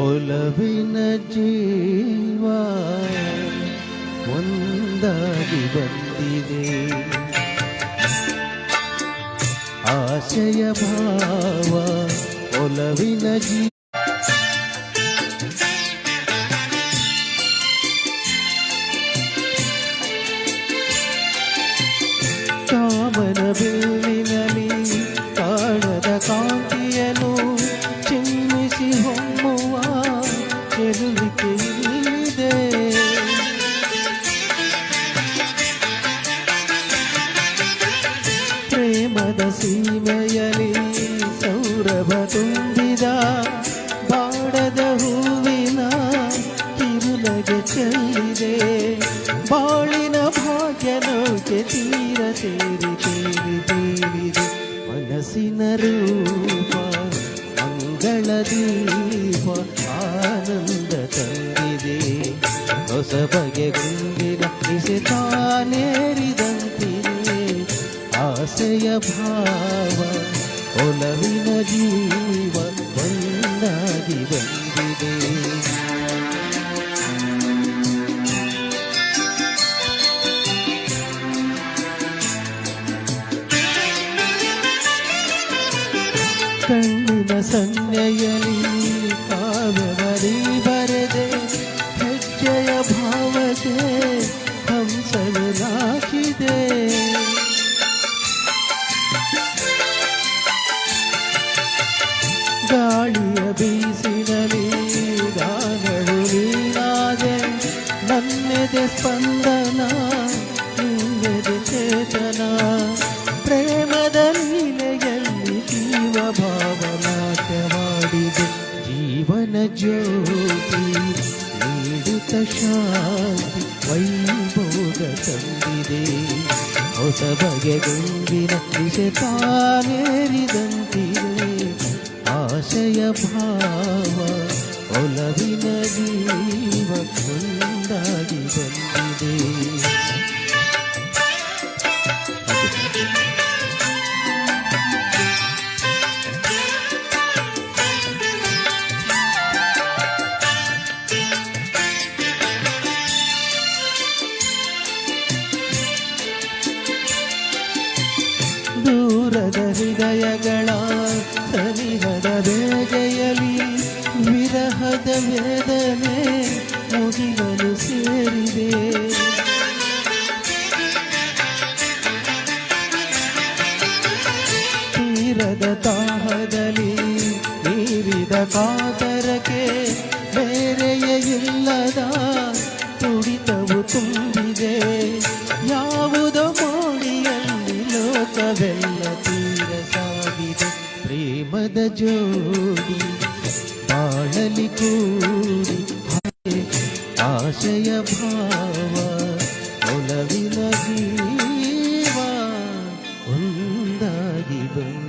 ಒಲವಿನ ಜೀವ ಒಂದಾಗಿ ಬಂದಿದೆ, ಆಶಯ ಭಾವ ಒಲವಿನ ಜೀವ ಕಾಮನ ಬಿಲ್ಲಿನಲ್ಲಿ ಕಾಣದ ಕಾಂತಿಯನು ಚಿಮ್ಮಿಸಿ ಹೊಮ್ಮುವ ಚೆಲುವಿಕೆ ಇದೆ. ಪ್ರೇಮದ ಸೀಮೆಯಲ್ಲಿ ಸೌರಭ ತುಂಬಿದ ಬಾಡದ ಹೂವಿನ ಕಿರುನಗೆ ಚೆಲ್ಲಿದೆ. ಬಾಳಿನ ಭಾಗ್ಯ ನೌಕೆ ತೀರ ಸೇರಿ ತೇಲಿ ತೇಲಿದೆ. ಮನಸ್ಸಿನ ರೂಪ ಮಂಗಳ ದೀಪ ಆನಂದ ತಂದಿದೆ. ಹೊಸ ಬಗೆ ಗುಂಡಿನ ಬಿಸಿ ತಾನೇರಿದಂತಿದೆ. ಆಸೆಯ ಭಾವ ಒಲವಿನ ಜೀವ ಒಂದಾಗಿ ಬಂದಿದೆ. ಕಣ್ಣಿನ ಸನ್ನೆಯಲ್ಲಿ ಕಾವ್ಯವರಿ ಬರೆದೆ. ಹೆಜ್ಜೆಯ ಭಾವಕ್ಕೆ ಹಂಸಲು ನಾಚಿದೆ. ಗಾಳಿಯ ಬೀಸಿನಲ್ಲಿ ಗಾನಗಳು ನೀನಾದೆ. ನನ್ನೆದೆ ಸ್ಪಂದನ ನಿನ್ನೆದೆ ಚೇತನ. ಪ್ರೇಮದ ಲೀಲೆಯಲ್ಲಿ ಜೀವ ಭಾವನಾಟ್ಯ ಮಾಡಿದೆ. ಜೀವನ ಜ್ಯೋತಿ ನೀಡುತ್ತ ಶಾಂತಿ ವೈಭೋಗ ತಂದಿದೆ. ಹೊಸ ಬಗೆ ಗುಂಡಿನ ದಿಶೆ ತಾನೇರಿದಂತಿದೆ. ಆಶಯ ಭಾವ ಒಲವಿನ ಜೀವ ಒಂದಾಗಿ ಬಂದಿದೆ. ದೂರದ ಹೃದಯಗಳ ಸನಿಹದ ಬೇಗೆಯಲಿ ವಿರಹದ ವೇದನೆ ಮುಗಿಲಲು ಸೇರಿದೆ. ತೀರದ ದಾಹದಲ್ಲಿ ನೀರಿದ ಕಾತರಕ್ಕೆ ಬೇರೆಯೇ ಇಲ್ಲದ ತುಡಿತವು ತುಂಬಿದೆ. ಯಾವುದೋ ಮೋಡಿಯಲ್ಲಿ ಲೋಕವೆಲ್ಲ ತೀರ ಸಾಗಿದೆ. ಪ್ರೇಮದ ಜೋಡಿ ಬಾಳಲಿ ಕೂಡಿ ಆಶಯ ಭಾವ ಒಲವಿನ ಜೀವ ಒಂದಾಗಿ ಬಂದ